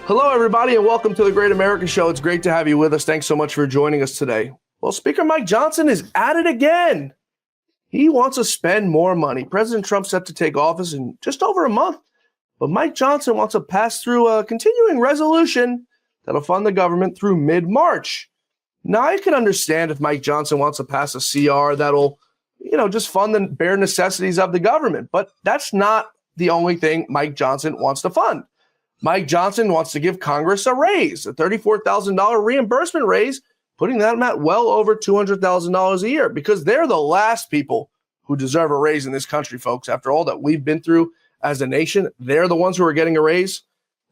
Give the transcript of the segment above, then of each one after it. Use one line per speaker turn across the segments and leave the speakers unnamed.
Hello, everybody, and welcome to the Great America Show. It's great to have you with us. Thanks so much for joining us today. Well, Speaker Mike Johnson is at it again. He wants to spend more money. President Trump's set to take office in just over a month, but Mike Johnson wants to pass through a continuing resolution that'll fund the government through mid-March. Now, I can understand if Mike Johnson wants to pass a CR that'll, just fund the bare necessities of the government, but that's not the only thing Mike Johnson wants to fund. Mike Johnson wants to give Congress a raise, a $34,000 reimbursement raise, putting them at well over $200,000 a year, because they're the last people who deserve a raise in this country, folks. After all that we've been through as a nation, they're the ones who are getting a raise.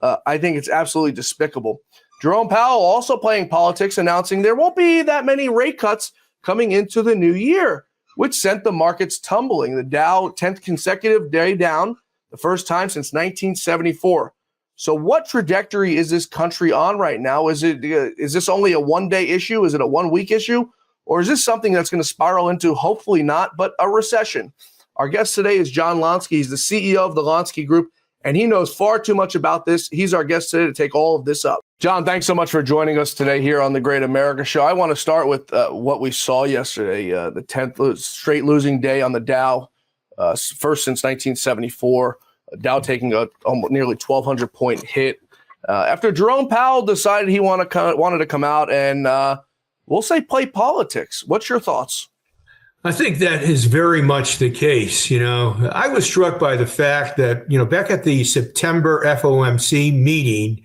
I think it's absolutely despicable. Jerome Powell also playing politics, announcing there won't be that many rate cuts coming into the new year, which sent the markets tumbling. The Dow 10th consecutive day down, the first time since 1974. So what trajectory is this country on right now? Is this only a one-day issue? Is it a one-week issue? Or is this something that's going to spiral into, hopefully not, but a recession? Our guest today is John Lonski. He's the CEO of the Lonski Group, and he knows far too much about this. He's our guest today to take all of this up. John, thanks so much for joining us today here on the Great America Show. I want to start with what we saw yesterday, the 10th straight losing day on the Dow, first since 1974. Dow taking a nearly 1,200 point hit after Jerome Powell decided he wanted to come out and we'll say play politics. What's your thoughts?
I think that is very much the case. I was struck by the fact that, back at the September FOMC meeting,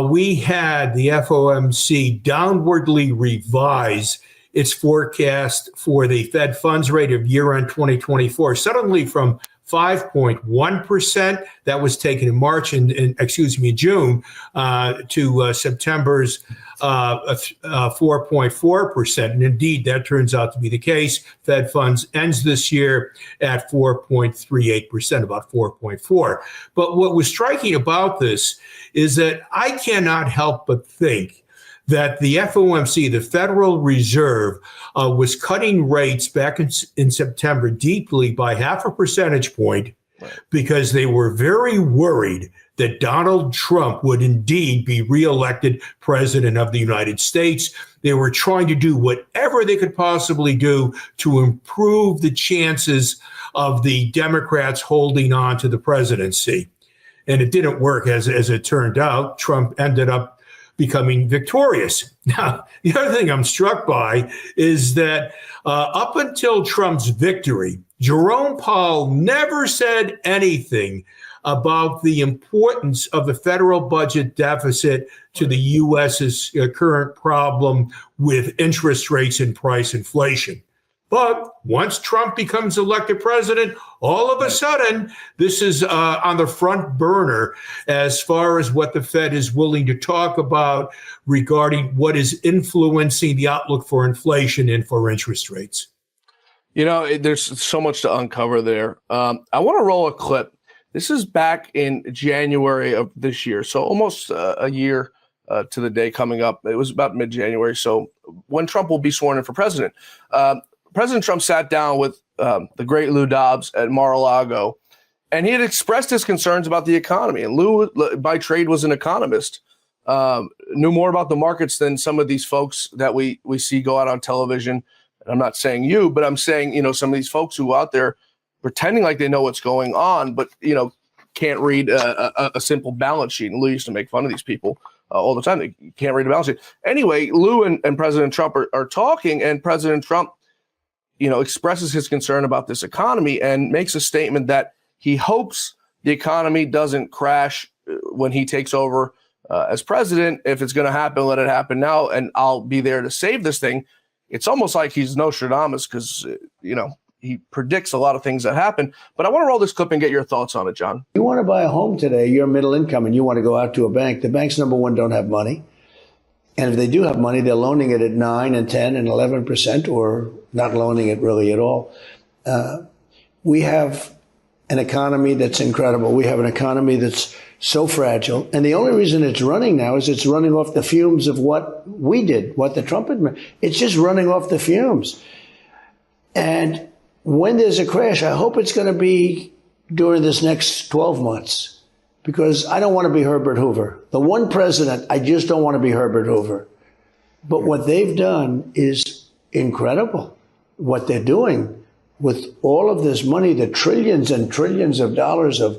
we had the FOMC downwardly revise its forecast for the Fed funds rate of year-end 2024, suddenly from 5.1% that was taken in June to September's 4.4%. And indeed, that turns out to be the case. Fed funds ends this year at 4.38%, about 4.4. But what was striking about this is that I cannot help but think that the FOMC, the Federal Reserve, was cutting rates back in September deeply by 0.5 percentage point because they were very worried that Donald Trump would indeed be reelected president of the United States. They were trying to do whatever they could possibly do to improve the chances of the Democrats holding on to the presidency. And it didn't work as it turned out. Trump ended up becoming victorious. Now, the other thing I'm struck by is that up until Trump's victory, Jerome Powell never said anything about the importance of the federal budget deficit to the U.S.'s current problem with interest rates and price inflation. But once Trump becomes elected president, all of a sudden, this is on the front burner as far as what the Fed is willing to talk about regarding what is influencing the outlook for inflation and for interest rates.
There's so much to uncover there. I want to roll a clip. This is back in January of this year, so almost a year to the day coming up. It was about mid-January, so when Trump will be sworn in for president. President Trump sat down with the great Lou Dobbs at Mar-a-Lago, and he had expressed his concerns about the economy. And Lou, by trade, was an economist, knew more about the markets than some of these folks that we see go out on television. And I'm not saying you, but I'm saying, some of these folks who are out there pretending like they know what's going on, but, can't read a simple balance sheet. And Lou used to make fun of these people all the time. They can't read a balance sheet. Anyway, Lou and President Trump are talking, and President Trump expresses his concern about this economy and makes a statement that he hopes the economy doesn't crash when he takes over as president. If it's going to happen, let it happen now, and I'll be there to save this thing. It's almost like he's Nostradamus because, he predicts a lot of things that happen. But I want to roll this clip and get your thoughts on it, John.
You want to buy a home today, you're middle income, and you want to go out to a bank. The banks, number one, don't have money. And if they do have money, they're loaning it at 9 and 10 and 11%, or not loaning it really at all. We have an economy that's incredible. We have an economy that's so fragile. And the only reason it's running now is it's running off the fumes of what we did, what the Trump administration. It's just running off the fumes. And when there's a crash, I hope it's going to be during this next 12 months, because I don't want to be Herbert Hoover. The one president, I just don't want to be Herbert Hoover. But what they've done is incredible. What they're doing with all of this money, the trillions and trillions of dollars of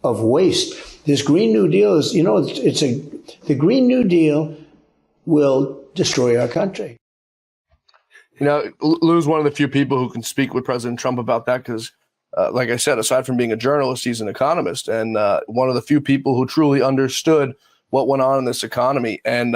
waste. This Green New Deal is, the Green New Deal will destroy our country.
Lou's one of the few people who can speak with President Trump about that because, like I said, aside from being a journalist, he's an economist and one of the few people who truly understood what went on in this economy. And,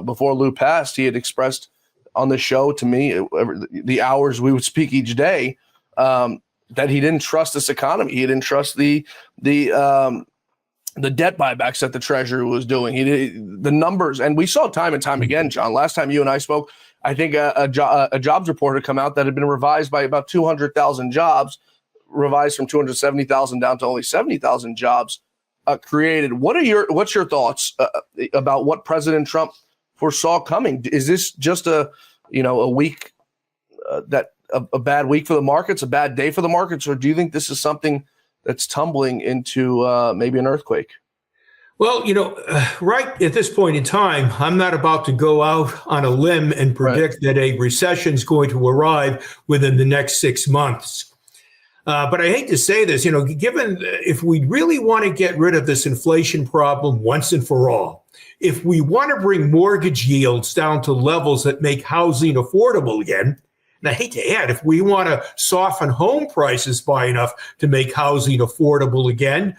before Lou passed, he had expressed on the show to me, the hours we would speak each day, that he didn't trust this economy. He didn't trust the debt buybacks that the Treasury was doing. The numbers, and we saw time and time again, John. Last time you and I spoke, I think a jobs report had come out that had been revised by about 200,000 jobs, revised from 270,000 down to only 70,000 jobs created. What's your thoughts about what President Trump foresaw coming? Is this just a week a bad week for the markets, a bad day for the markets, or do you think this is something that's tumbling into maybe an earthquake?
Well, right at this point in time, I'm not about to go out on a limb and predict that a recession is going to arrive within the next 6 months. But I hate to say this, given if we really want to get rid of this inflation problem once and for all, if we want to bring mortgage yields down to levels that make housing affordable again, and I hate to add, if we want to soften home prices by enough to make housing affordable again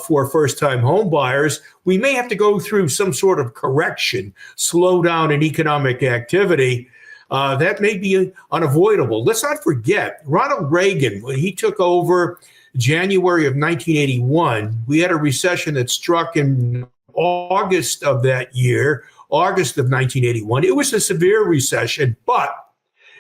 for first-time home buyers, we may have to go through some sort of correction, slowdown in economic activity. That may be unavoidable. Let's not forget, Ronald Reagan, when he took over January of 1981, we had a recession that struck in August of that year, August of 1981. It was a severe recession, but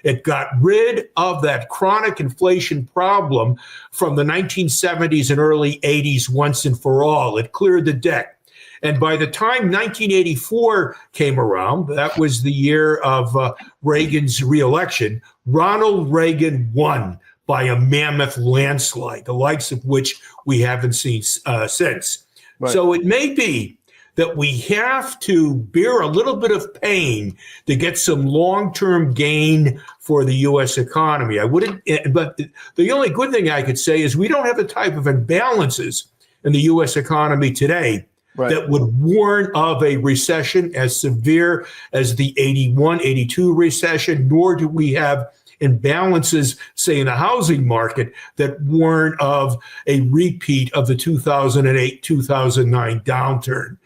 it got rid of that chronic inflation problem from the 1970s and early 80s once and for all. It cleared the deck. And by the time 1984 came around, that was the year of Reagan's reelection, Ronald Reagan won by a mammoth landslide, the likes of which we haven't seen since. Right. So it may be that we have to bear a little bit of pain to get some long-term gain for the U.S. economy. But the only good thing I could say is we don't have the type of imbalances in the U.S. economy today that would warn of a recession as severe as the 81, 82 recession, nor do we have imbalances, say, in the housing market that warn of a repeat of the 2008, 2009 downturn.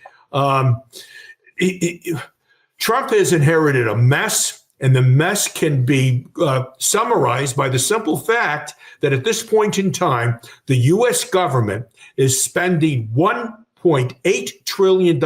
Trump has inherited a mess, and the mess can be summarized by the simple fact that at this point in time, the U.S. government is spending $1.8 trillion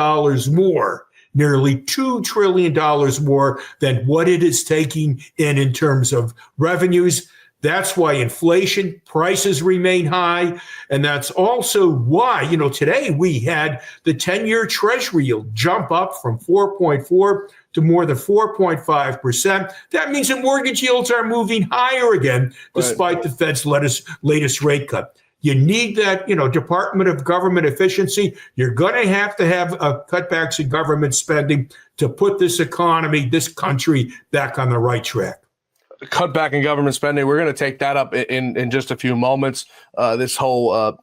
more, nearly $2 trillion more than what it is taking in terms of revenues. That's why inflation, prices remain high. And that's also why, today we had the 10-year Treasury yield jump up from 4.4 to more than 4.5%. That means that mortgage yields are moving higher again, despite the Fed's latest rate cut. You need that, Department of Government Efficiency. You're going to have cutbacks in government spending to put this economy, this country back on the right track.
Cut back in government spending. We're going to take that up in just a few moments. This whole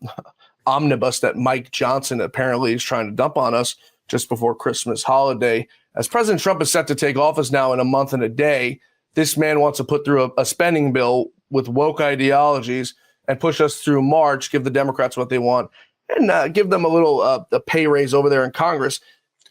omnibus that Mike Johnson apparently is trying to dump on us just before Christmas holiday. As President Trump is set to take office now in a month and a day, this man wants to put through a spending bill with woke ideologies and push us through March, give the Democrats what they want, and give them a little a pay raise over there in Congress.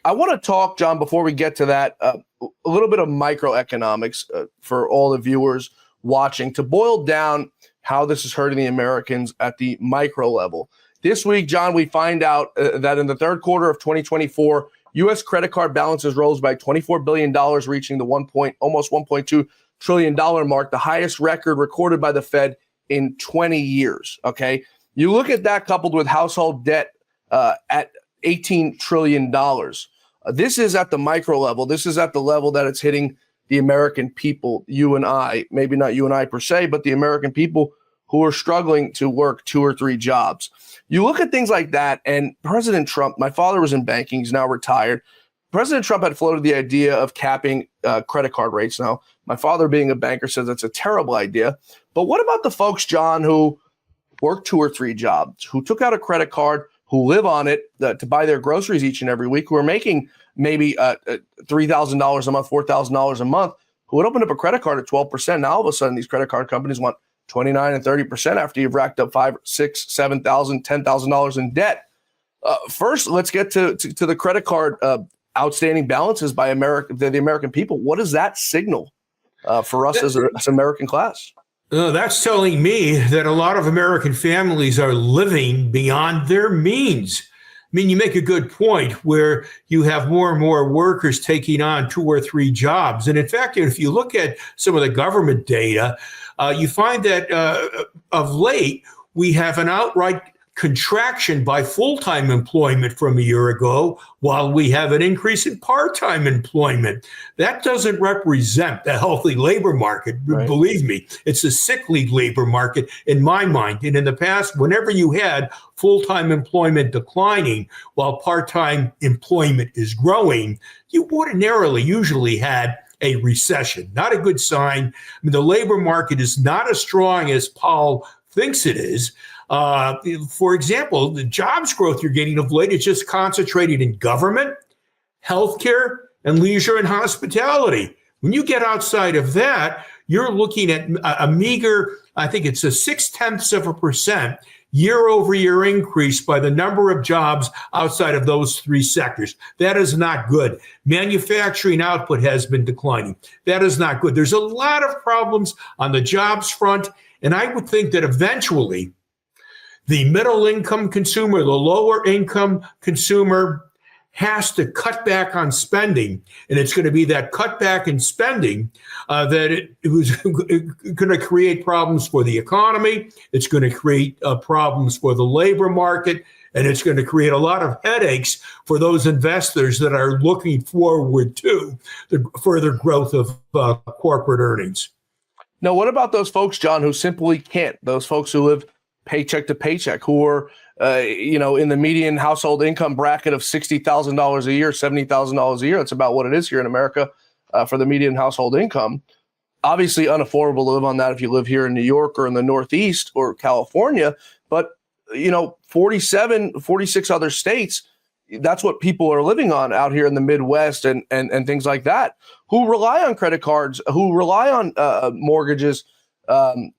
I want to talk, John, before we get to that, a little bit of microeconomics for all the viewers watching to boil down how this is hurting the Americans at the micro level. This week, John, we find out that in the third quarter of 2024, U.S. credit card balances rose by $24 billion, reaching the almost $1.2 trillion mark, the highest record recorded by the Fed in 20 years. Okay, you look at that coupled with household debt at $18 trillion. This is at the micro level. This is at the level that it's hitting the American people, you and I, maybe not you and I per se, but the American people who are struggling to work 2 or 3 jobs. You look at things like that, and President Trump, my father was in banking, he's now retired. President Trump had floated the idea of capping credit card rates. Now, my father being a banker says that's a terrible idea. But what about the folks, John, who work 2 or 3 jobs, who took out a credit card, who live on it to buy their groceries each and every week, who are making maybe $3,000 a month, $4,000 a month, who would open up a credit card at 12%. Now, all of a sudden, these credit card companies want 29 and 30% after you've racked up $5,000, $6,000, $7,000, $10,000 in debt. First, let's get to the credit card outstanding balances by the American people. What does that signal for us as an American class?
That's telling me that a lot of American families are living beyond their means. I mean, you make a good point where you have more and more workers taking on 2 or 3 jobs. And in fact, if you look at some of the government data, you find that of late, we have an outright contraction by full-time employment from a year ago, while we have an increase in part-time employment. That doesn't represent the healthy labor market. Right. Believe me, it's a sickly labor market in my mind. And in the past, whenever you had full-time employment declining while part-time employment is growing, you ordinarily usually had a recession. Not a good sign. I mean, the labor market is not as strong as Powell thinks it is. For example, the jobs growth you're getting of late is just concentrated in government, healthcare, and leisure and hospitality. When you get outside of that, you're looking at a meager, I think it's a 0.6% year-over-year increase by the number of jobs outside of those 3 sectors. That is not good. Manufacturing output has been declining. That is not good. There's a lot of problems on the jobs front, and I would think that eventually the middle income consumer, the lower income consumer has to cut back on spending. And it's going to be that cutback in spending that it was going to create problems for the economy. It's going to create problems for the labor market. And it's going to create a lot of headaches for those investors that are looking forward to the further growth of corporate earnings.
Now, what about those folks, John, who simply can't? Those folks who live paycheck to paycheck, who are, in the median household income bracket of $60,000 a year, $70,000 a year. That's about what it is here in America for the median household income. Obviously unaffordable to live on that if you live here in New York or in the Northeast or California. But, 46 other states, that's what people are living on out here in the Midwest and things like that, who rely on credit cards, who rely on mortgages, who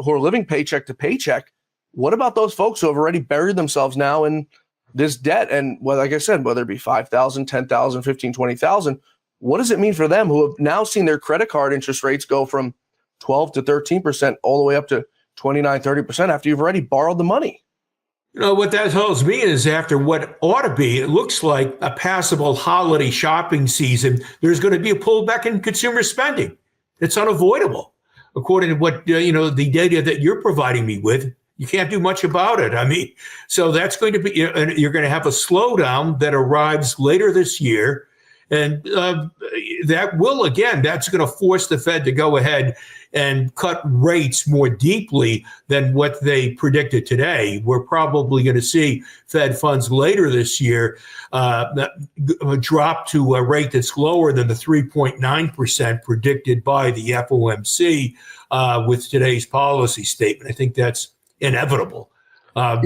are living paycheck to paycheck. What about those folks who have already buried themselves now in this debt? And like I said, whether it be 5,000, 10,000, 15, 20,000, what does it mean for them who have now seen their credit card interest rates go from 12 to 13% all the way up to 29, 30% after you've already borrowed the money?
What that tells me is after what ought to be, it looks like a passable holiday shopping season, there's going to be a pullback in consumer spending. It's unavoidable. According to what, the data that you're providing me with, you can't do much about it. I mean, so that's going to be, you're going to have a slowdown that arrives later this year. And that will, again, that's going to force the Fed to go ahead and cut rates more deeply than what they predicted today. We're probably going to see Fed funds later this year drop to a rate that's lower than the 3.9% predicted by the FOMC with today's policy statement. I think that's inevitable.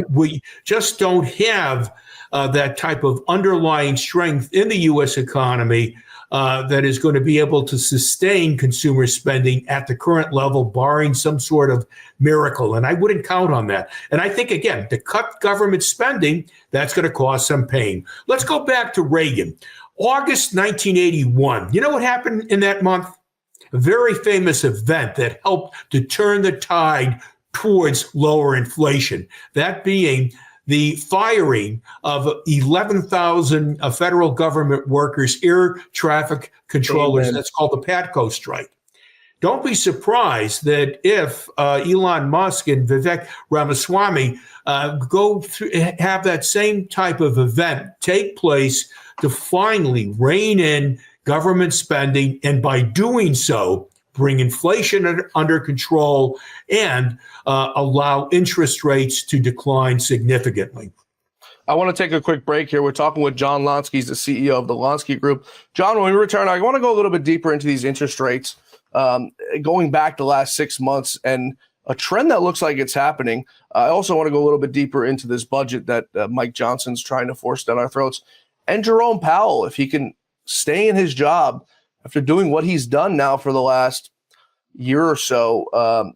We just don't have that type of underlying strength in the U.S. economy that is going to be able to sustain consumer spending at the current level, barring some sort of miracle. And I wouldn't count on that. And I think, again, to cut government spending, that's going to cause some pain. Let's go back to Reagan. August 1981. You know what happened in that month? A very famous event that helped to turn the tide towards lower inflation, that being the firing of 11,000 federal government workers, air traffic controllers. Amen. That's called the PATCO strike. Don't be surprised that if Elon Musk and Vivek Ramaswamy have that same type of event take place to finally rein in government spending, and by doing so, bring inflation under control and allow interest rates to decline significantly.
I want to take a quick break here. We're talking with John Lonski. He's the CEO of the Lonski Group. John, when we return, I want to go a little bit deeper into these interest rates, going back the last 6 months and a trend that looks like it's happening. I also want to go a little bit deeper into this budget that Mike Johnson's trying to force down our throats. And Jerome Powell, if he can stay in his job after doing what he's done now for the last year or so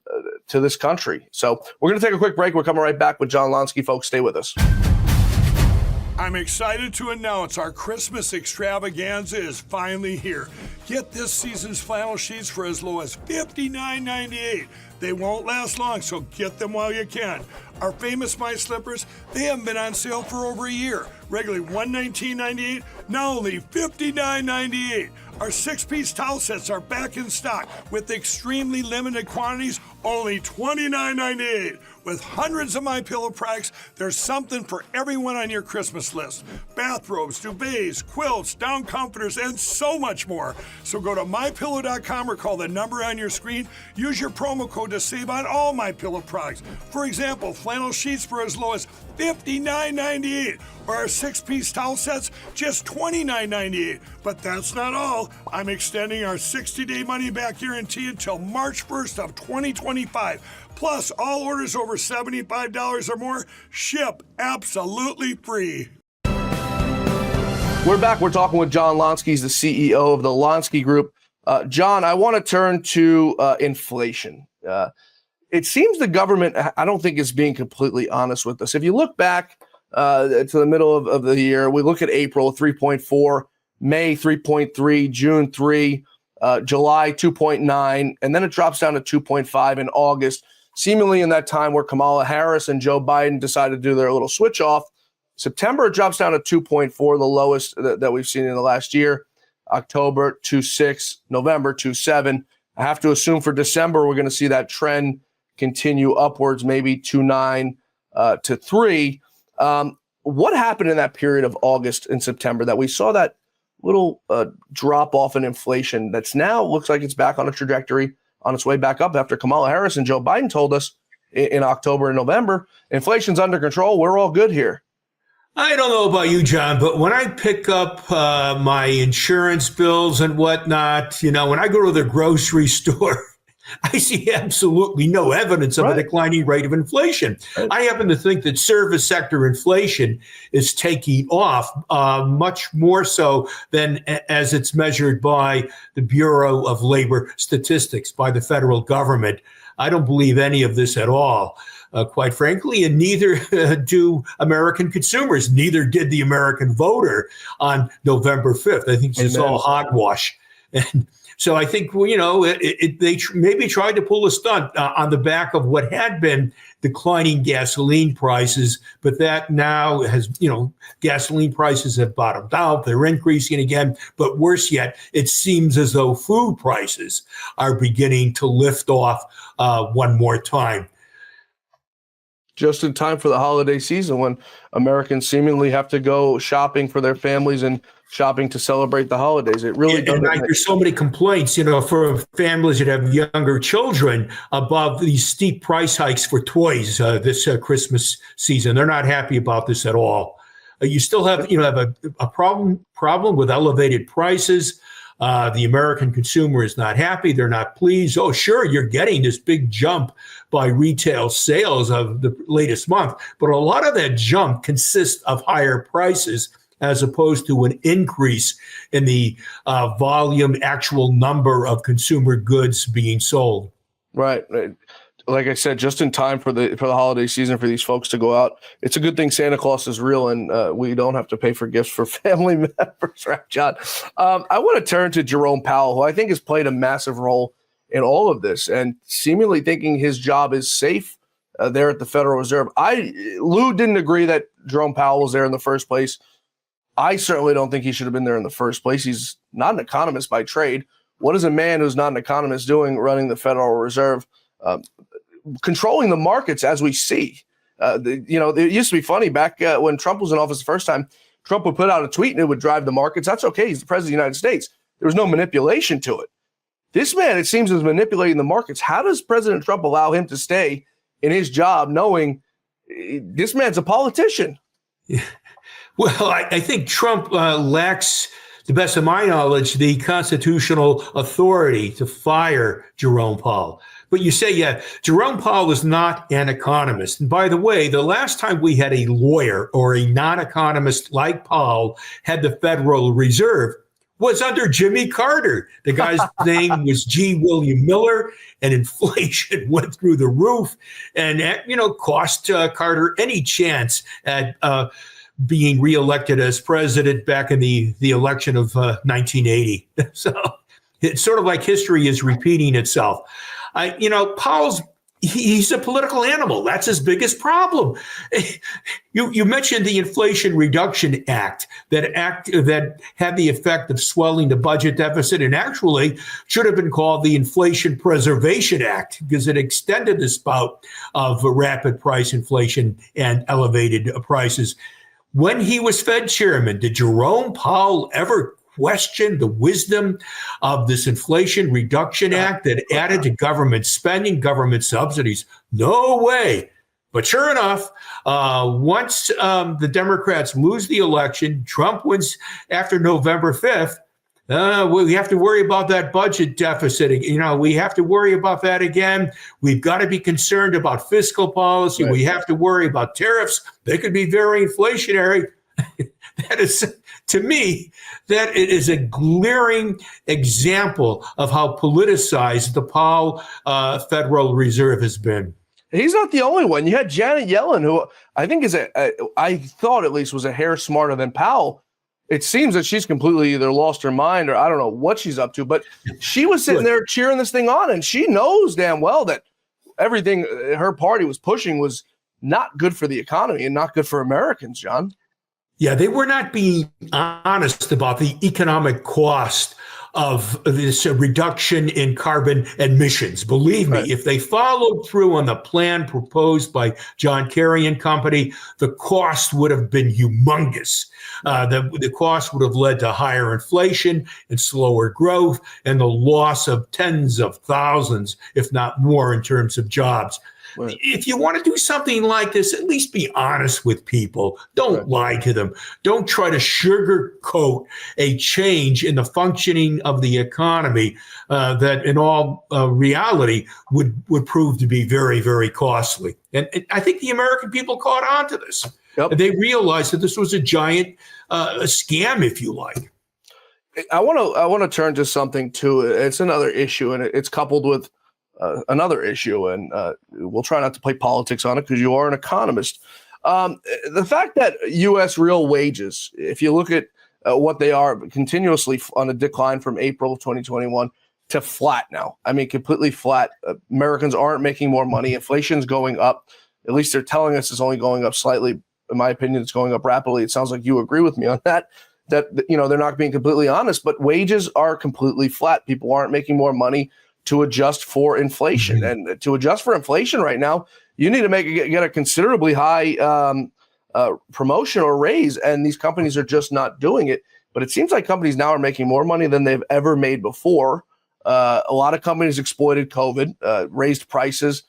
to this country. So we're going to take a quick break. We're coming right back with John Lonski. Folks, stay with us.
I'm excited to announce our Christmas extravaganza is finally here. Get this season's flannel sheets for as low as $59.98. They won't last long, so get them while you can. Our famous My Slippers, they haven't been on sale for over a year. Regularly $119.98, now only $59.98. Our 6-piece towel sets are back in stock with extremely limited quantities, only $29.98. With hundreds of MyPillow products, there's something for everyone on your Christmas list. Bathrobes, duvets, quilts, down comforters, and so much more. So go to MyPillow.com or call the number on your screen. Use your promo code to save on all MyPillow products. For example, flannel sheets for as low as $59.98, or our 6-piece towel sets, just $29.98. But that's not all. I'm extending our 60-day money-back guarantee until March 1st of 2025. Plus, all orders over $75 or more ship absolutely free.
We're back. We're talking with John Lonski. He's the CEO of the Lonski Group. John, I want to turn to inflation. It seems the government, I don't think, is being completely honest with us. If you look back to the middle of the year, we look at April, 3.4, May, 3.3, June, 3, July, 2.9, and then it drops down to 2.5 in August, seemingly in that time where Kamala Harris and Joe Biden decided to do their little switch off. September, it drops down to 2.4, the lowest that we've seen in the last year. October, 2.6, November, 2.7. I have to assume for December, we're going to see that trend continue upwards, maybe 2.9 to 3. What happened in that period of August and September that we saw that little drop off in inflation that's now looks like it's back on a trajectory, on its way back up after Kamala Harris and Joe Biden told us in October and November, inflation's under control. We're all good here.
I don't know about you, John, but when I pick up my insurance bills and whatnot, when I go to the grocery store, I see absolutely no evidence of a declining rate of inflation. I happen to think that service sector inflation is taking off much more so than as it's measured by the Bureau of Labor Statistics, by the federal government. I don't believe any of this at all, quite frankly, and neither do American consumers. Neither did the American voter on November 5th. I think it's all hogwash. And so I think, they maybe tried to pull a stunt on the back of what had been declining gasoline prices, but that now has, gasoline prices have bottomed out. They're increasing again. But worse yet, it seems as though food prices are beginning to lift off one more time.
Just in time for the holiday season when Americans seemingly have to go shopping for their families and shopping to celebrate the holidays. It really does.
There's so many complaints, for families that have younger children about these steep price hikes for toys this Christmas season. They're not happy about this at all. You still have, a problem with elevated prices. The American consumer is not happy. They're not pleased. Oh, sure, you're getting this big jump by retail sales of the latest month, but a lot of that jump consists of higher prices as opposed to an increase in the volume, actual number of consumer goods being sold.
Right. Like I said, just in time for the holiday season for these folks to go out. It's a good thing Santa Claus is real and we don't have to pay for gifts for family members, right, John? I want to turn to Jerome Powell, who I think has played a massive role in all of this and seemingly thinking his job is safe there at the Federal Reserve. Lou didn't agree that Jerome Powell was there in the first place. I certainly don't think he should have been there in the first place. He's not an economist by trade. What is a man who's not an economist doing running the Federal Reserve? Controlling the markets as we see. It used to be funny back when Trump was in office the first time. Trump would put out a tweet and it would drive the markets. That's okay. He's the president of the United States. There was no manipulation to it. This man, it seems, is manipulating the markets. How does President Trump allow him to stay in his job knowing this man's a politician?
Well, I think Trump lacks, to the best of my knowledge, the constitutional authority to fire Jerome Powell. But you say, yeah, Jerome Powell is not an economist. And by the way, the last time we had a lawyer or a non-economist like Powell had the Federal Reserve was under Jimmy Carter. The guy's name was G. William Miller, and inflation went through the roof and, cost Carter any chance at being reelected as president back in the election of 1980. So it's sort of like history is repeating itself. Powell's he's a political animal. That's his biggest problem. You mentioned the Inflation Reduction Act that had the effect of swelling the budget deficit, and actually should have been called the Inflation Preservation Act because it extended this bout of rapid price inflation and elevated prices. When he was Fed chairman, did Jerome Powell ever question the wisdom of this Inflation Reduction Act that added to government spending, government subsidies? No way. But sure enough, once the Democrats lose the election, Trump wins after November 5th, we have to worry about that budget deficit. We have to worry about that again. We've got to be concerned about fiscal policy. Right. We have to worry about tariffs. They could be very inflationary. That is, to me, that it is a glaring example of how politicized the Powell Federal Reserve has been.
He's not the only one. You had Janet Yellen, who I think I thought at least was a hair smarter than Powell. It seems that she's completely either lost her mind or I don't know what she's up to, but she was sitting there cheering this thing on, and she knows damn well that everything her party was pushing was not good for the economy and not good for Americans, John.
Yeah, they were not being honest about the economic cost of this reduction in carbon emissions. Believe me, if they followed through on the plan proposed by John Kerry and company, the cost would have been humongous. The cost would have led to higher inflation and slower growth and the loss of tens of thousands, if not more, in terms of jobs. Right. If you want to do something like this, at least be honest with people. Don't lie to them. Don't try to sugarcoat a change in the functioning of the economy that in all reality would prove to be very, very costly. And I think the American people caught on to this. Yep. They realized that this was a giant scam, if you like.
I want to turn to something too. It's another issue, and it's coupled with another issue, and we'll try not to play politics on it because you are an economist. The fact that U.S. real wages, if you look at what they are, continuously on a decline from April of 2021 to flat now. I mean, completely flat. Americans aren't making more money. Inflation's going up. At least they're telling us it's only going up slightly. In my opinion, it's going up rapidly. It sounds like you agree with me on that. That they're not being completely honest, but wages are completely flat. People aren't making more money to adjust for inflation. Mm-hmm. And to adjust for inflation right now, you need to get a considerably high promotion or raise, and these companies are just not doing it. But it seems like companies now are making more money than they've ever made before. A lot of companies exploited COVID, raised prices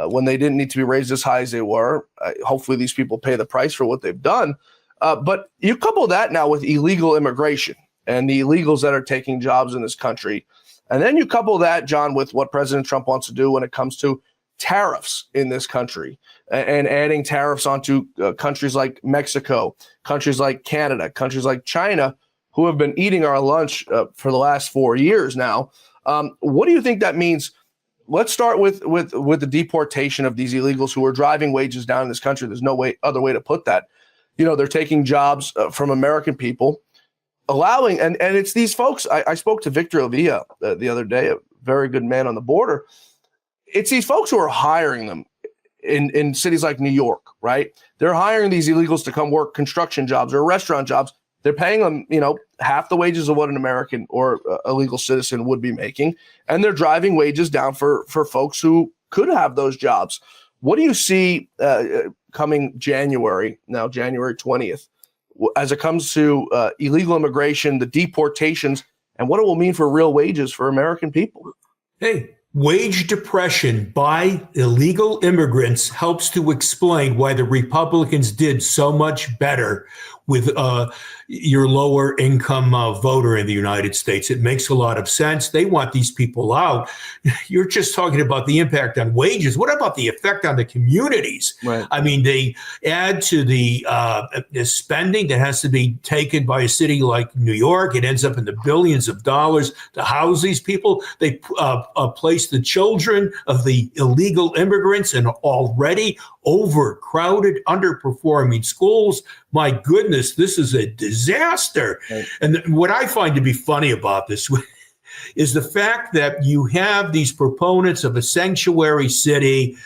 when they didn't need to be raised as high as they were. Hopefully these people pay the price for what they've done. But you couple that now with illegal immigration and the illegals that are taking jobs in this country. And then you couple that, John, with what President Trump wants to do when it comes to tariffs in this country and adding tariffs onto countries like Mexico, countries like Canada, countries like China, who have been eating our lunch for the last 4 years now. What do you think that means? Let's start with the deportation of these illegals who are driving wages down in this country. There's no other way to put that. They're taking jobs from American people, allowing, and it's these folks. I spoke to Victor Avila the other day, a very good man on the border. It's these folks who are hiring them in cities like New York, right? They're hiring these illegals to come work construction jobs or restaurant jobs. They're paying them, half the wages of what an American or a legal citizen would be making, and they're driving wages down for folks who could have those jobs. What do you see coming January 20th, as it comes to illegal immigration, the deportations, and what it will mean for real wages for American people.
Hey, wage depression by illegal immigrants helps to explain why the Republicans did so much better with your lower income voter in the United States. It makes a lot of sense. They want these people out. You're just talking about the impact on wages. What about the effect on the communities?
Right.
I mean, they add to the spending that has to be taken by a city like New York. It ends up in the billions of dollars to house these people. They place the children of the illegal immigrants in already overcrowded, underperforming schools. My goodness, this is a disaster. Right. And what I find to be funny about this is the fact that you have these proponents of a sanctuary city,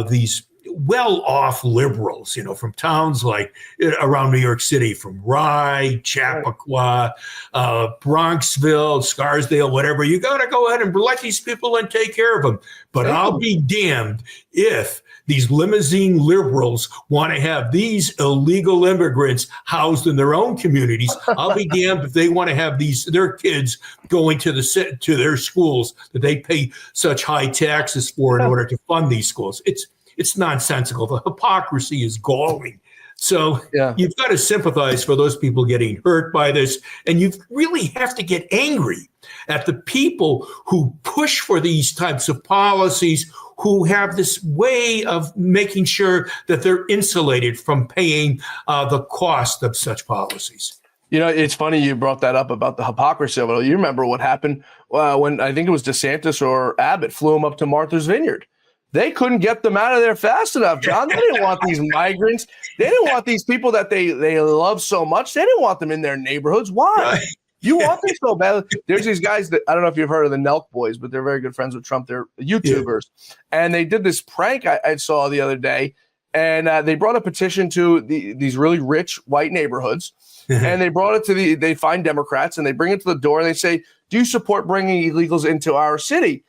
these well-off liberals, from towns like around New York City, from Rye, Chappaqua, Bronxville, Scarsdale, whatever. You got to go ahead and let these people and take care of them. But I'll be damned if these limousine liberals want to have these illegal immigrants housed in their own communities. I'll be damned if they want to have their kids going to their schools that they pay such high taxes for in order to fund these schools. It's nonsensical. The hypocrisy is galling. So you've got to sympathize for those people getting hurt by this. And you really have to get angry at the people who push for these types of policies, who have this way of making sure that they're insulated from paying the cost of such policies.
It's funny you brought that up about the hypocrisy of it. You remember what happened when I think it was DeSantis or Abbott flew him up to Martha's Vineyard. They couldn't get them out of there fast enough, John. They didn't want these migrants. They didn't want these people that they love so much. They didn't want them in their neighborhoods. Why?
Right.
You want them so bad. There's these guys that I don't know if you've heard of the Nelk Boys, but they're very good friends with Trump. They're YouTubers. Yeah. And they did this prank I saw the other day. And they brought a petition to these really rich white neighborhoods. And they brought it to they find Democrats and they bring it to the door and they say, do you support bringing illegals into our city?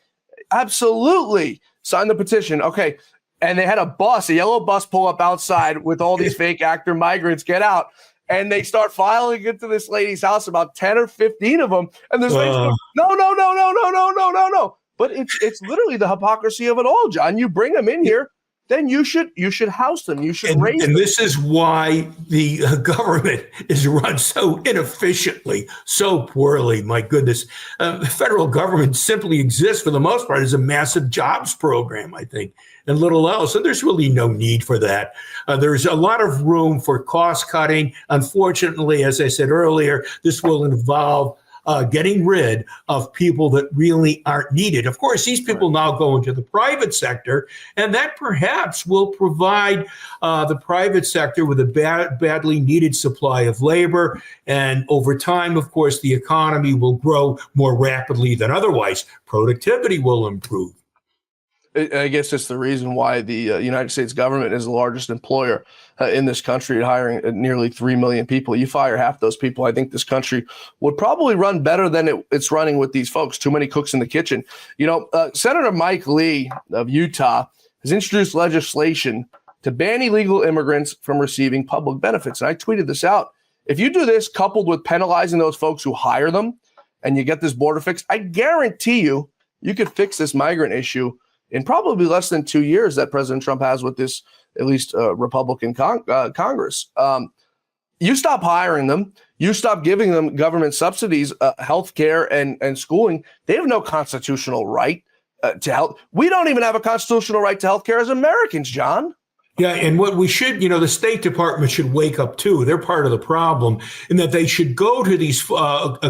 Absolutely. Sign the petition. Okay. And they had a yellow bus pull up outside with all these fake actor migrants get out. And they start filing into this lady's house, about 10 or 15 of them. And this lady's going, no. But it's literally the hypocrisy of it all, John. You bring them in here, then you should house them. You should raise them.
And this is why the government is run so inefficiently, so poorly. My goodness. The federal government simply exists for the most part as a massive jobs program, I think, and little else. And there's really no need for that. There's a lot of room for cost cutting. Unfortunately, as I said earlier, this will involve getting rid of people that really aren't needed. Of course, these people now go into the private sector, and that perhaps will provide the private sector with a badly needed supply of labor. And over time, of course, the economy will grow more rapidly than otherwise. Productivity will improve.
I guess it's the reason why the United States government is the largest employer in this country, hiring nearly 3 million people. You fire half those people, I think this country would probably run better than it's running with these folks. Too many cooks in the kitchen. Senator Mike Lee of Utah has introduced legislation to ban illegal immigrants from receiving public benefits. And I tweeted this out. If you do this coupled with penalizing those folks who hire them and you get this border fixed, I guarantee you could fix this migrant issue in probably less than 2 years that President Trump has with this, at least Republican Congress. You stop hiring them. You stop giving them government subsidies, health care and schooling. They have no constitutional right to health. We don't even have a constitutional right to health care as Americans, John.
Yeah, and what we should, the State Department should wake up too. They're part of the problem in that they should go to these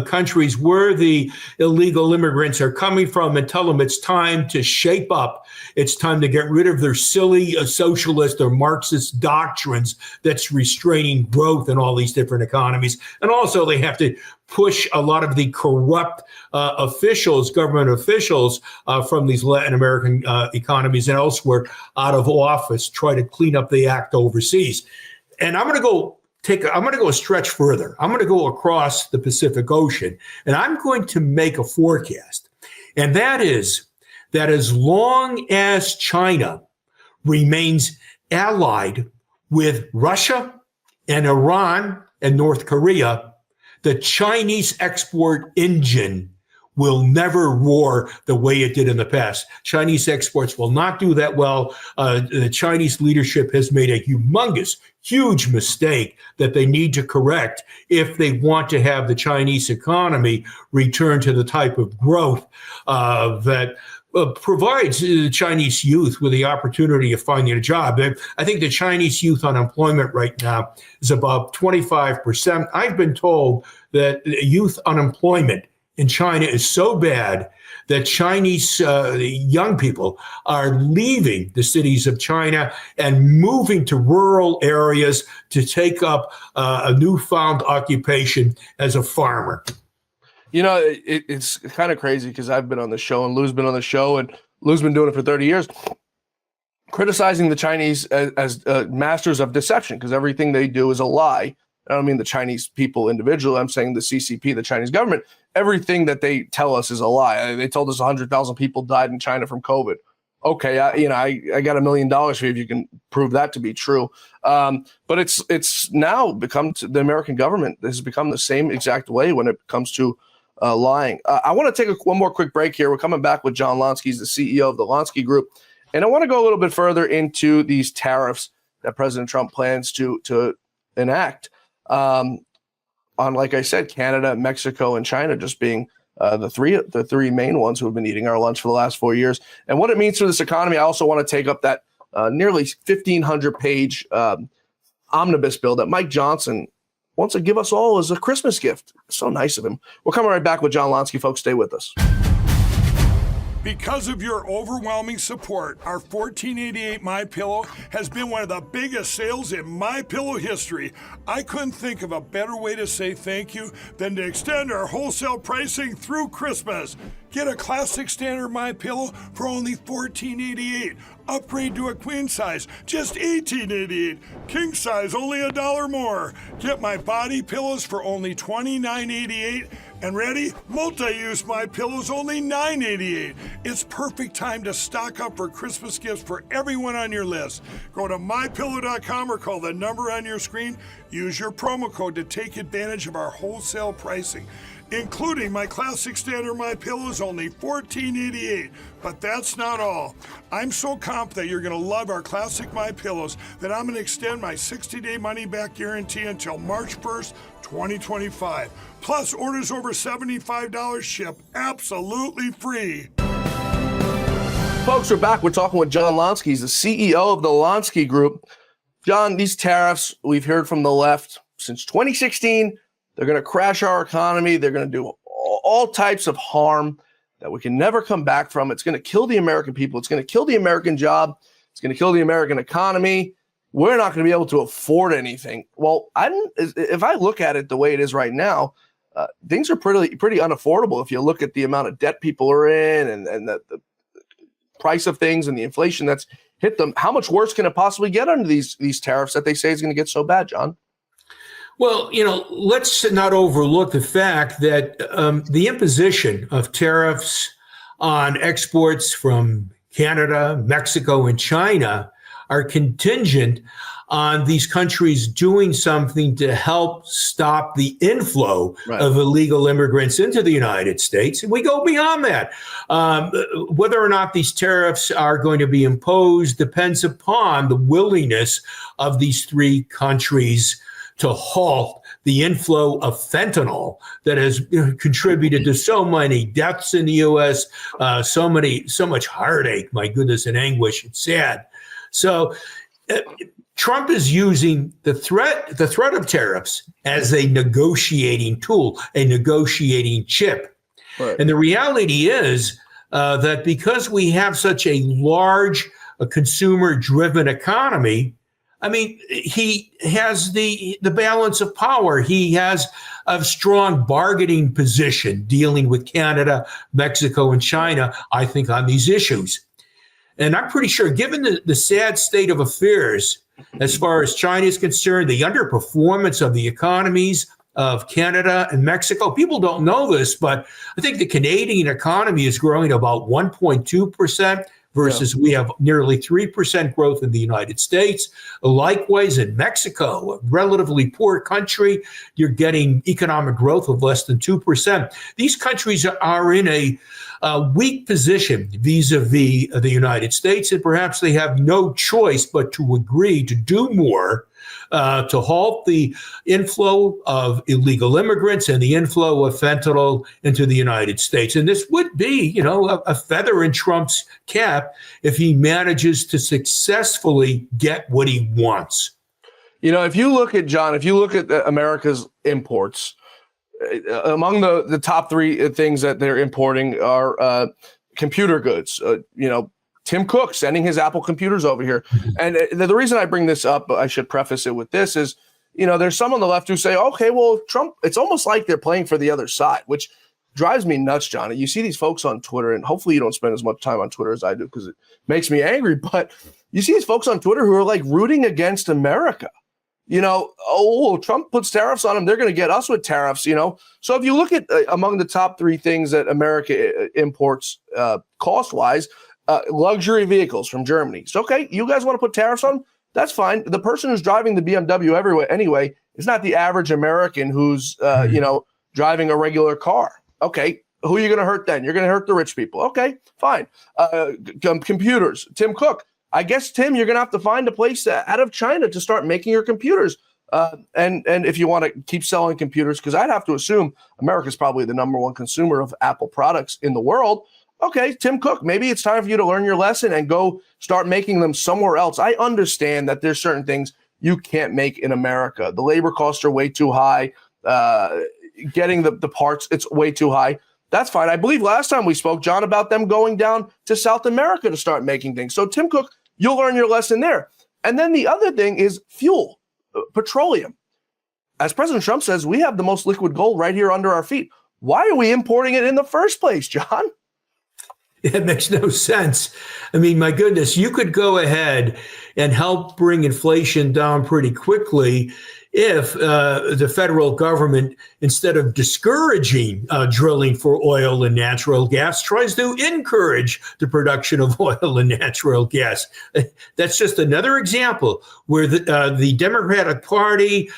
countries where the illegal immigrants are coming from and tell them it's time to shape up. It's time to get rid of their silly socialist or Marxist doctrines that's restraining growth in all these different economies. And also they have to push a lot of the corrupt government officials from these Latin American economies and elsewhere out of office, try to clean up the act overseas. And I'm going to go a stretch further. I'm going to go across the Pacific Ocean, and I'm going to make a forecast. And that is that as long as China remains allied with Russia and Iran and North Korea, the Chinese export engine will never roar the way it did in the past. Chinese exports will not do that well. The Chinese leadership has made a huge mistake that they need to correct if they want to have the Chinese economy return to the type of growth that provides the Chinese youth with the opportunity of finding a job. I think the Chinese youth unemployment right now is about 25%. I've been told that youth unemployment in China is so bad that Chinese young people are leaving the cities of China and moving to rural areas to take up a newfound occupation as a farmer.
You know, it's kind of crazy because I've been on the show and Lou's been on the show and Lou's been doing it for 30 years, criticizing the Chinese as masters of deception because everything they do is a lie. I don't mean the Chinese people individually. I'm saying the CCP, the Chinese government. Everything that they tell us is a lie. They told us 100,000 people died in China from COVID. Okay, I got $1 million for you if you can prove that to be true. But it's now become the American government has become the same exact way when it comes to lying. I want to take one more quick break here. We're coming back with John Lonski. He's the CEO of the Lonski Group. And I want to go a little bit further into these tariffs that President Trump plans to enact on, like I said, Canada, Mexico, and China just being the three main ones who have been eating our lunch for the last 4 years. And what it means for this economy, I also want to take up that nearly 1,500-page omnibus bill that Mike Johnson wants to give us all as a Christmas gift. So nice of him. We're coming right back with John Lonski, folks. Stay with us.
Because of your overwhelming support, our $14.88 MyPillow has been one of the biggest sales in MyPillow history. I couldn't think of a better way to say thank you than to extend our wholesale pricing through Christmas. Get a classic standard MyPillow for only $14.88. Upgrade to a queen size, just $18.88. King size, only $1 more. Get my body pillows for only $29.88. And ready? Multi-use MyPillows, only $9.88. It's perfect time to stock up for Christmas gifts for everyone on your list. Go to MyPillow.com or call the number on your screen. Use your promo code to take advantage of our wholesale pricing, including my classic standard MyPillows, only $14.88. But that's not all. I'm so confident you're going to love our classic MyPillows that I'm going to extend my 60-day money-back guarantee until March 1st, 2025. Plus, orders over $75 ship absolutely free.
Folks, we're back. We're talking with John Lonski. He's the CEO of the Lonski Group. John, these tariffs, we've heard from the left since 2016. They're going to crash our economy. They're going to do all types of harm that we can never come back from. It's going to kill the American people. It's going to kill the American job. It's going to kill the American economy. We're not going to be able to afford anything. Well, if I look at it the way it is right now, things are pretty unaffordable. If you look at the amount of debt people are in and the price of things and the inflation that's hit them, how much worse can it possibly get under these tariffs that they say is going to get so bad, John?
Well, let's not overlook the fact that the imposition of tariffs on exports from Canada, Mexico, and China are contingent on these countries doing something to help stop the inflow of illegal immigrants into the United States. And we go beyond that. Whether or not these tariffs are going to be imposed depends upon the willingness of these three countries to halt the inflow of fentanyl that has contributed to so many deaths in the U.S., so much heartache, my goodness, and anguish. It's sad. So Trump is using the threat of tariffs as a negotiating tool, a negotiating chip. Right. And the reality is that because we have such a large consumer-driven economy, I mean, he has the balance of power. He has a strong bargaining position dealing with Canada, Mexico, and China, I think, on these issues. And I'm pretty sure, given the sad state of affairs as far as China is concerned, the underperformance of the economies of Canada and Mexico, people don't know this, but I think the Canadian economy is growing about 1.2%, versus we have nearly 3% growth in the United States. Likewise, in Mexico, a relatively poor country, you're getting economic growth of less than 2%. These countries are in a weak position vis-a-vis the United States, and perhaps they have no choice but to agree to do more to halt the inflow of illegal immigrants and the inflow of fentanyl into the United States. And this would be, a feather in Trump's cap if he manages to successfully get what he wants.
If you look at America's imports, among the top three things that they're importing are computer goods. Tim Cook sending his Apple computers over here. And the reason I bring this up, I should preface it with this, is, there's some on the left who say, okay, well, Trump, it's almost like they're playing for the other side, which drives me nuts, Johnny. You see these folks on Twitter, and hopefully you don't spend as much time on Twitter as I do because it makes me angry, but you see these folks on Twitter who are like rooting against America. Trump puts tariffs on them, they're going to get us with tariffs, So if you look at among the top three things that America imports cost-wise, luxury vehicles from Germany. So, okay, you guys want to put tariffs on them? That's fine. The person who's driving the BMW everywhere anyway is not the average American who's, driving a regular car. Okay, who are you going to hurt then? You're going to hurt the rich people. Okay, fine. Computers. Tim Cook. I guess, Tim, you're going to have to find a place out of China to start making your computers. And if you want to keep selling computers, because I'd have to assume America's probably the number one consumer of Apple products in the world. Okay, Tim Cook, maybe it's time for you to learn your lesson and go start making them somewhere else. I understand that there's certain things you can't make in America. The labor costs are way too high. Getting the parts, it's way too high. That's fine. I believe last time we spoke, John, about them going down to South America to start making things. So Tim Cook, you'll learn your lesson there. And then the other thing is fuel, petroleum. As President Trump says, we have the most liquid gold right here under our feet. Why are we importing it in the first place, John?
It makes no sense. I mean, my goodness, you could go ahead and help bring inflation down pretty quickly if the federal government, instead of discouraging drilling for oil and natural gas, tries to encourage the production of oil and natural gas. That's just another example where the Democratic Party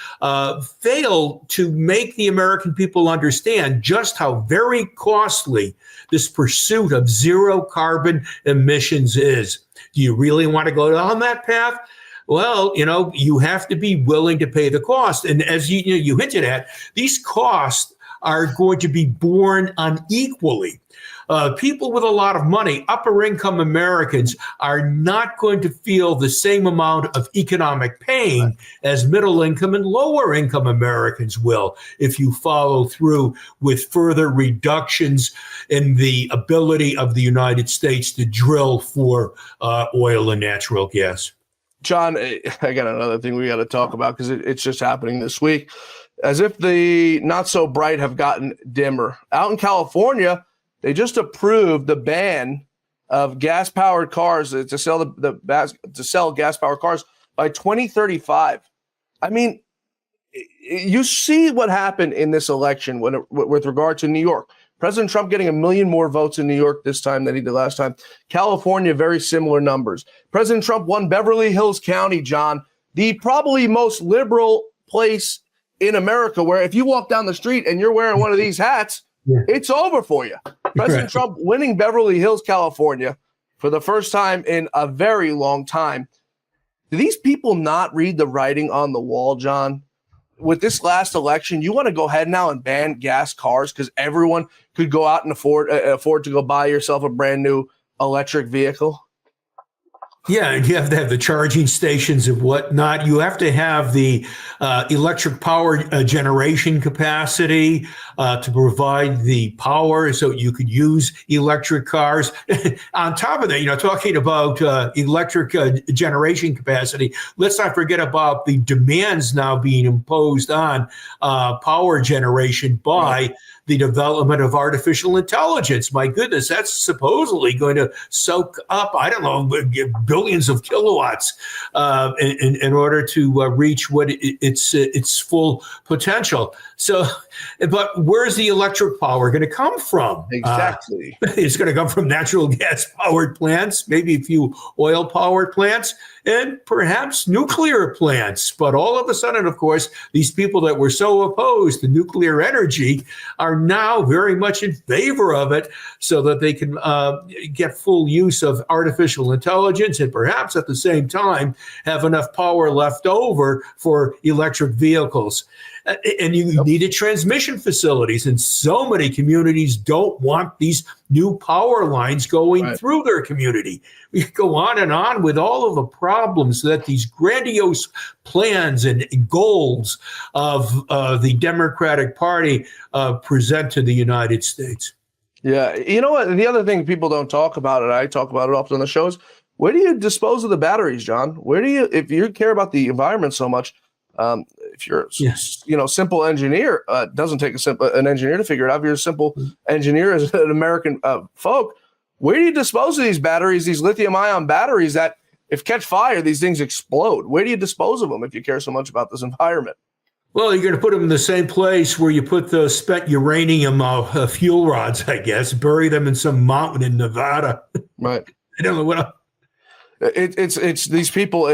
failed to make the American people understand just how very costly this pursuit of zero carbon emissions is. Do you really want to go down that path? Well, you have to be willing to pay the cost. And as you hinted at, these costs are going to be borne unequally. People with a lot of money, upper income Americans, are not going to feel the same amount of economic pain as middle income and lower income Americans will if you follow through with further reductions in the ability of the United States to drill for oil and natural gas.
John, I got another thing we got to talk about because it's just happening this week. As if the not so bright have gotten dimmer. Out in California, they just approved the ban of gas-powered cars to sell gas-powered cars by 2035. I mean, you see what happened in this election with regard to New York. President Trump getting 1 million more votes in New York this time than he did last time. California, very similar numbers. President Trump won Beverly Hills County, John, the probably most liberal place in America, where if you walk down the street and you're wearing one of these hats, it's over for you. President Trump winning Beverly Hills, California for the first time in a very long time. Do these people not read the writing on the wall, John? With this last election, you want to go ahead now and ban gas cars because everyone could go out and afford to go buy yourself a brand new electric vehicle?
Yeah, and you have to have the charging stations and whatnot. You have to have the electric power generation capacity to provide the power so you could use electric cars. On top of that, talking about electric generation capacity, let's not forget about the demands now being imposed on power generation by the development of artificial intelligence. My goodness, that's supposedly going to soak up, billions of kilowatts in order to reach what its full potential. So, but where's the electric power going to come from?
Exactly.
It's going to come from natural gas powered plants, maybe a few oil powered plants, and perhaps nuclear plants. But all of a sudden, of course, these people that were so opposed to nuclear energy are now very much in favor of it so that they can get full use of artificial intelligence and perhaps at the same time have enough power left over for electric vehicles. And you needed transmission facilities, and so many communities don't want these new power lines going through their community. We could go on with all of the problems that these grandiose plans and goals of the Democratic Party present to the United States.
Yeah. You know what? The other thing people don't talk about, and I talk about it often on the shows, where do you dispose of the batteries, John? Where do you, if you care about the environment so much, if you're, simple engineer, doesn't take an engineer to figure it out. If you're a simple engineer as an American folk, where do you dispose of these batteries, these lithium-ion batteries that, if catch fire, these things explode? Where do you dispose of them if you care so much about this environment?
Well, you're going to put them in the same place where you put the spent uranium fuel rods, I guess. Bury them in some mountain in Nevada.
Right.
I don't know what.
It's these people.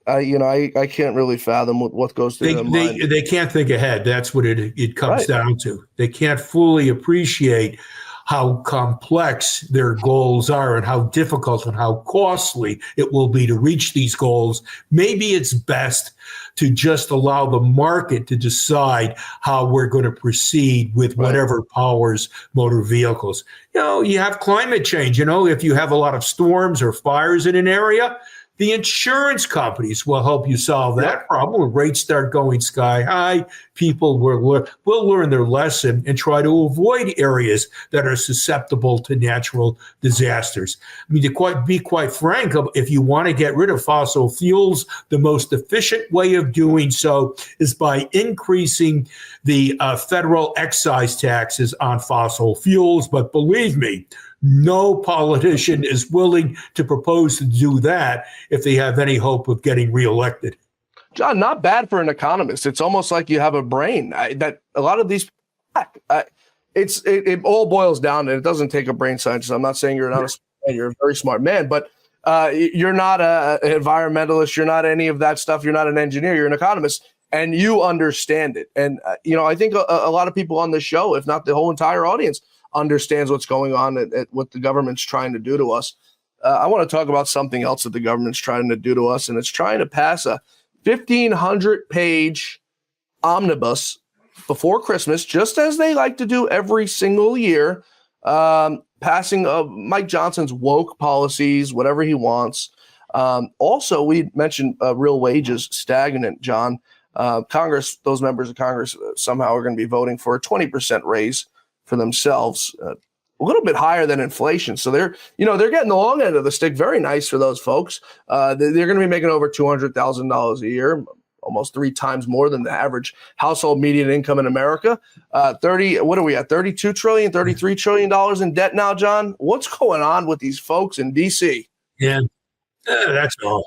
I can't really fathom what goes through their mind.
They can't think ahead. That's what it comes down to. They can't fully appreciate how complex their goals are and how difficult and how costly it will be to reach these goals. Maybe it's best to just allow the market to decide how we're going to proceed with whatever powers motor vehicles. You have climate change. If you have a lot of storms or fires in an area, the insurance companies will help you solve that problem. When rates start going sky high, people will learn their lesson and try to avoid areas that are susceptible to natural disasters. I mean, to be quite frank, if you want to get rid of fossil fuels, the most efficient way of doing so is by increasing the federal excise taxes on fossil fuels. But believe me, no politician is willing to propose to do that if they have any hope of getting reelected.
John, not bad for an economist. It's almost like you have a brain. That a lot of these, it all boils down, and it doesn't take a brain scientist. I'm not saying you're not you're a very smart man, but you're not an environmentalist. You're not any of that stuff. You're not an engineer. You're an economist, and you understand it. And I think a lot of people on this show, if not the whole entire audience, understands what's going on at what the government's trying to do to us. I want to talk about something else that the government's trying to do to us, and it's trying to pass a 1,500-page omnibus before Christmas, just as they like to do every single year, passing Mike Johnson's woke policies, whatever he wants. Also, we mentioned real wages stagnant, John. Congress, those members of Congress somehow are going to be voting for a 20% raise for themselves, a little bit higher than inflation. So they're getting the long end of the stick. Very nice for those folks. They're going to be making over $200,000 a year, almost 3 times more than the average household median income in America. What are we at? $32 trillion, $33 trillion in debt now, John. What's going on with these folks in DC?
Yeah, that's all.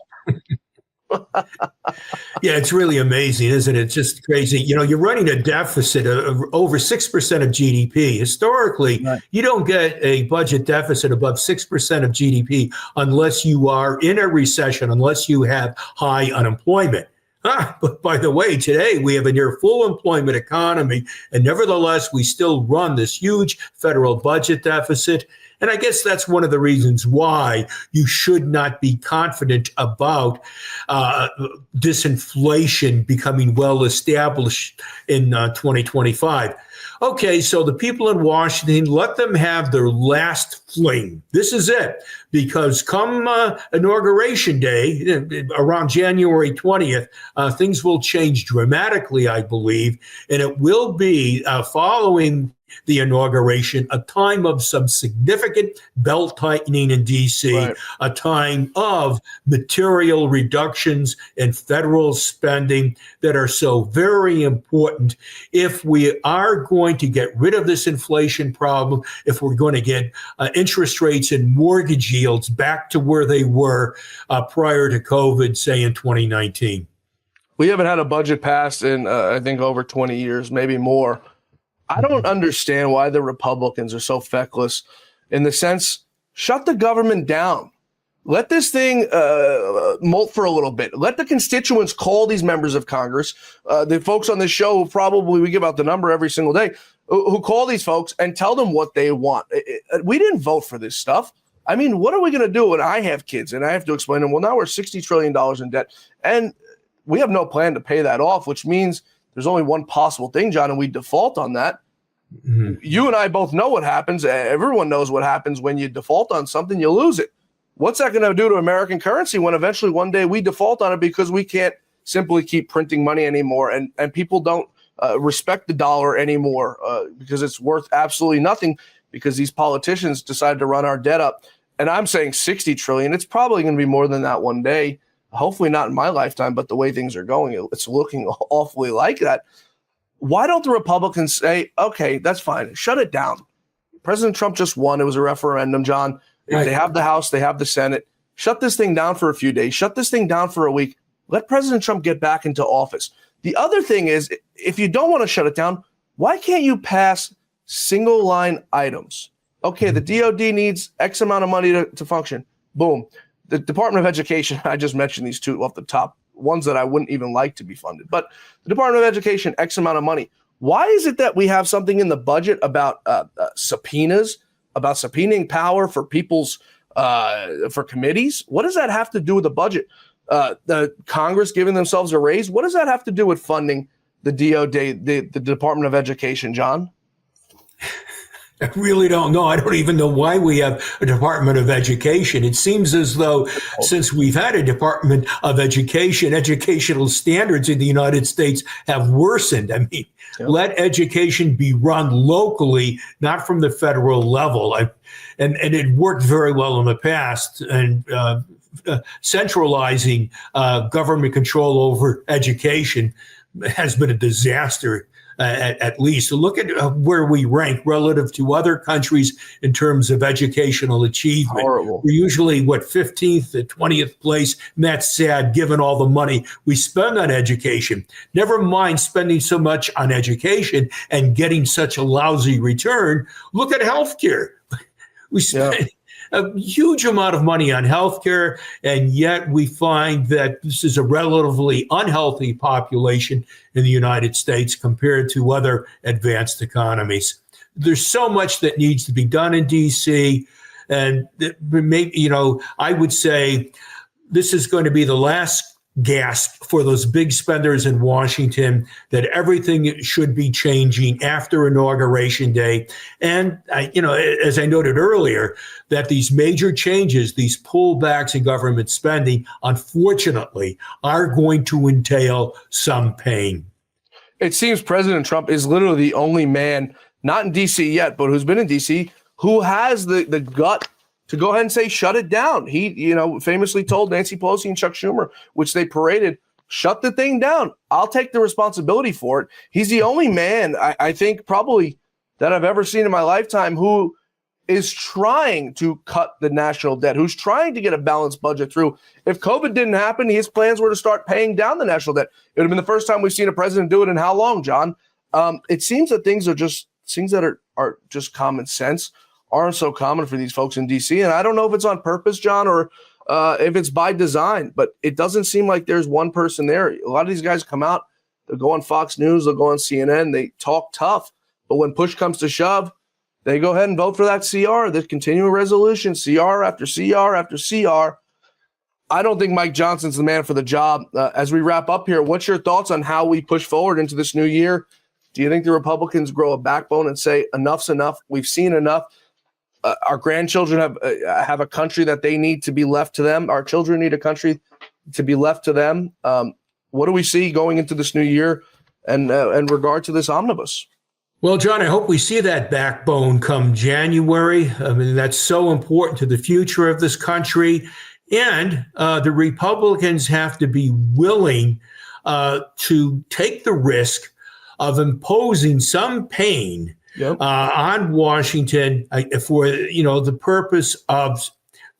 Yeah, it's really amazing, isn't it? Just crazy. You're running a deficit of over 6% of GDP. Historically, you don't get a budget deficit above 6% of GDP unless you are in a recession, unless you have high unemployment. But by the way, today we have a near full employment economy, and nevertheless, we still run this huge federal budget deficit. And I guess that's one of the reasons why you should not be confident about disinflation becoming well established in 2025. Okay, so the people in Washington, let them have their last fling. This is it, because come Inauguration Day, around January 20th, things will change dramatically, I believe, and it will be following the inauguration, a time of some significant belt tightening in D.C., a time of material reductions in federal spending that are so very important if we are going to get rid of this inflation problem, if we're going to get interest rates and mortgage yields back to where they were prior to COVID, say in 2019.
We haven't had a budget passed in, I think, over 20 years, maybe more. I don't understand why the Republicans are so feckless in the sense, shut the government down. Let this thing molt for a little bit. Let the constituents call these members of Congress, the folks on this show who probably, we give out the number every single day, who call these folks and tell them what they want. We didn't vote for this stuff. I mean, what are we going to do when I have kids and I have to explain to them, well, now we're $60 trillion in debt and we have no plan to pay that off, which means there's only one possible thing, John, and we default on that. Mm-hmm. You and I both know what happens. Everyone knows what happens when you default on something, you lose it. What's that going to do to American currency when eventually one day we default on it because we can't simply keep printing money anymore and people don't respect the dollar anymore because it's worth absolutely nothing because these politicians decided to run our debt up. And I'm saying 60 trillion. It's probably going to be more than that one day. Hopefully not in my lifetime, but the way things are going, it's looking awfully like that. Why don't the Republicans say, okay, that's fine, shut it down? President Trump just won. It was a referendum, John. Right. They have the House, they have the Senate. Shut this thing down for a few days. Shut this thing down for a week. Let President Trump get back into office. The other thing is, if you don't want to shut it down, why can't you pass single line items? Okay, the DOD needs X amount of money to function. Boom. The Department of Education, I just mentioned these two off the top, ones that I wouldn't even like to be funded. But the Department of Education, X amount of money. Why is it that we have something in the budget about subpoenas, about subpoenaing power for people's, for committees? What does that have to do with the budget? The Congress giving themselves a raise? What does that have to do with funding the DOD, the Department of Education, John?
I really don't know. I don't even know why we have a Department of Education. It seems as though since we've had a Department of Education, educational standards in the United States have worsened. I mean, let education be run locally, not from the federal level. And it worked very well in the past. And centralizing government control over education has been a disaster. At least. So look at where we rank relative to other countries in terms of educational achievement.
Horrible.
We're usually, 15th to 20th place, and that's sad given all the money we spend on education. Never mind spending so much on education and getting such a lousy return. Look at healthcare. We spend a huge amount of money on healthcare, and yet we find that this is a relatively unhealthy population in the United States compared to other advanced economies. There's so much that needs to be done in D.C., and maybe, I would say this is going to be the last gasp for those big spenders in Washington, that everything should be changing after Inauguration Day. And, as I noted earlier, that these major changes, these pullbacks in government spending, unfortunately, are going to entail some pain.
It seems President Trump is literally the only man, not in D.C. yet, but who's been in D.C., who has the gut to go ahead and say, shut it down. He, famously told Nancy Pelosi and Chuck Schumer, which they paraded, shut the thing down. I'll take the responsibility for it. He's the only man, I think, probably that I've ever seen in my lifetime who is trying to cut the national debt, who's trying to get a balanced budget through. If COVID didn't happen, his plans were to start paying down the national debt. It would have been the first time we've seen a president do it in how long, John? It seems that things that are just common sense aren't so common for these folks in D.C. And I don't know if it's on purpose, John, or if it's by design, but it doesn't seem like there's one person there. A lot of these guys come out, they'll go on Fox News, they'll go on CNN, they talk tough, but when push comes to shove, they go ahead and vote for that CR, the continuing resolution, CR after CR after CR. I don't think Mike Johnson's the man for the job. As we wrap up here, what's your thoughts on how we push forward into this new year? Do you think the Republicans grow a backbone and say, enough's enough, we've seen enough? Our grandchildren have a country that they need to be left to them. Our children need a country to be left to them. What do we see going into this new year and in regard to this omnibus?
Well, John, I hope we see that backbone come January. I mean, that's so important to the future of this country. And the Republicans have to be willing to take the risk of imposing some pain on Washington for, the purpose of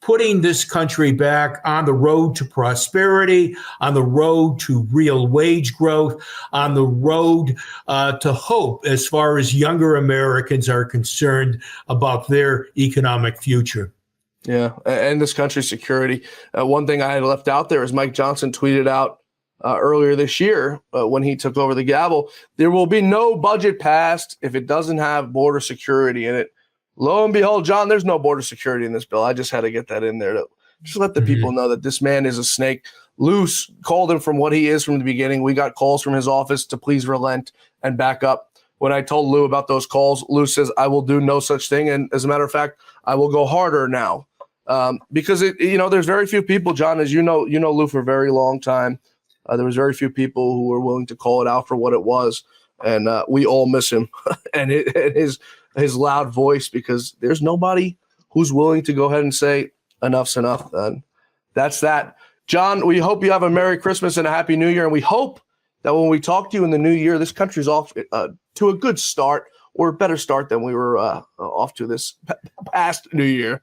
putting this country back on the road to prosperity, on the road to real wage growth, on the road to hope as far as younger Americans are concerned about their economic future.
Yeah, and this country's security. One thing I had left out there is Mike Johnson tweeted out earlier this year when he took over the gavel, there will be no budget passed if it doesn't have border security in it. Lo and behold, John, there's no border security in this bill. I just had to get that in there to just let the people know that this man is a snake. Luce called him from what he is from the beginning. We got calls from his office to please relent and back up. When I told Lou about those calls, Lou says, I will do no such thing. And as a matter of fact, I will go harder now. Because there's very few people, John, as you know Lou for a very long time. There was very few people who were willing to call it out for what it was, and we all miss him and his loud voice, because there's nobody who's willing to go ahead and say enough's enough. And that's that. John, we hope you have a Merry Christmas and a Happy New Year, and we hope that when we talk to you in the new year, this country's off to a good start, or a better start than we were off to this past New Year.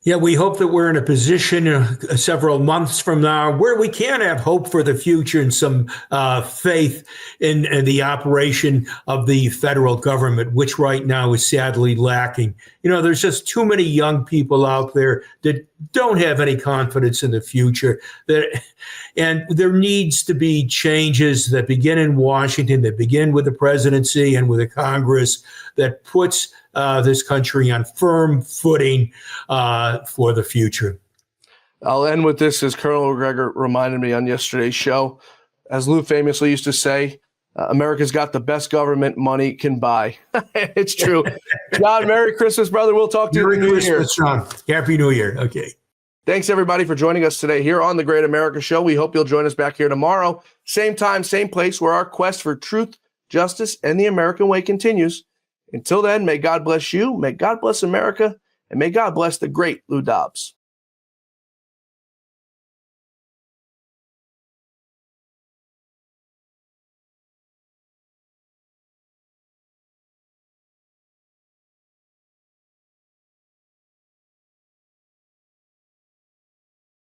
Yeah, we hope that we're in a position several months from now where we can have hope for the future and some faith in the operation of the federal government, which right now is sadly lacking. There's just too many young people out there that don't have any confidence in the future. And there needs to be changes that begin in Washington, that begin with the presidency and with the Congress, that puts this country on firm footing for the future.
I'll end with this, as Colonel McGregor reminded me on yesterday's show. As Lou famously used to say, America's got the best government money can buy. It's true. John, Merry Christmas, brother. We'll talk to you in the new year.
John. Happy New Year. Okay.
Thanks, everybody, for joining us today here on The Great America Show. We hope you'll join us back here tomorrow. Same time, same place, where our quest for truth, justice, and the American way continues. Until then, may God bless you, may God bless America, and may God bless the great Lou Dobbs.